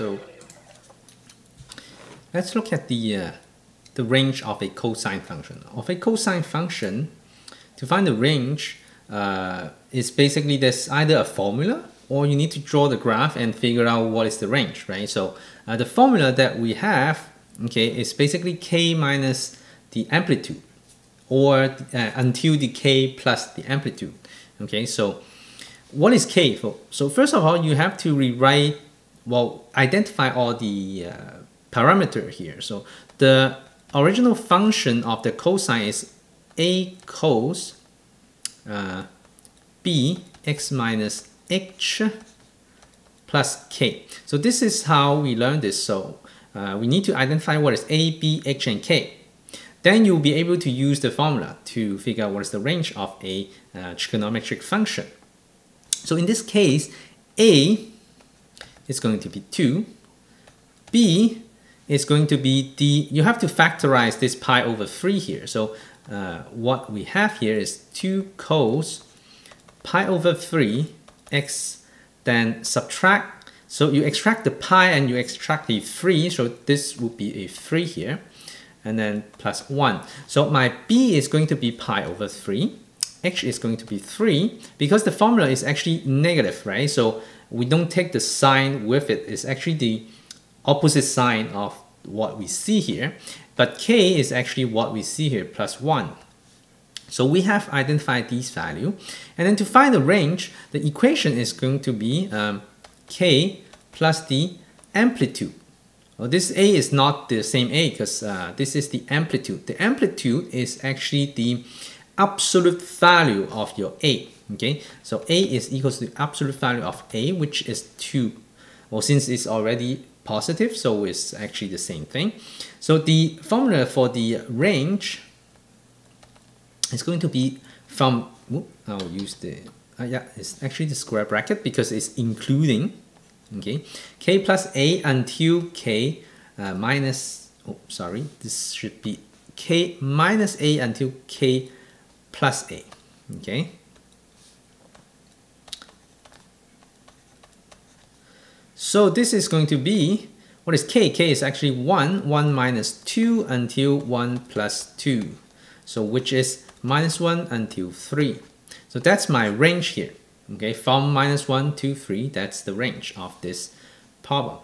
So let's look at the range of a cosine function. Of a cosine function, to find the range is basically there's either a formula or you need to draw the graph and figure out what is the range, right? So the formula that we have, okay, is basically k minus the amplitude, or until the k plus the amplitude. Okay, so what is k? So first of all, you have to rewrite, well, identify all the parameter here. So the original function of the cosine is a cos b x minus h plus k. So this is how we learn this. So we need to identify what is a, b, h, and k. Then you'll be able to use the formula to figure out what is the range of a trigonometric function. So in this case, a is going to be 2, b is going to be you have to factorize this pi over 3 here. So what we have here is 2 cos pi over 3 x, then subtract. So you extract the pi and you extract the 3, so this would be a 3 here, and then plus 1. So my b is going to be pi over 3, h is going to be 3, because the formula is actually negative, right? So we don't take the sign with it. It's actually the opposite sign of what we see here, but k is actually what we see here, plus 1. So we have identified these values, and then to find the range, the equation is going to be k plus the amplitude. Well, this a is not the same a because this is the amplitude. The amplitude is actually the absolute value of your a. Okay, so a is equals to the absolute value of a, which is 2. Well, since it's already positive, so it's actually the same thing. So the formula for the range is going to be from, I'll use the, it's actually the square bracket because it's including, okay, k plus a until k minus, this should be k minus a until k plus a, okay. So this is going to be, what is k? K is actually 1 minus 2 until 1 plus 2. So which is minus 1 until 3. So that's my range here. Okay, from minus 1 to 3, that's the range of this problem.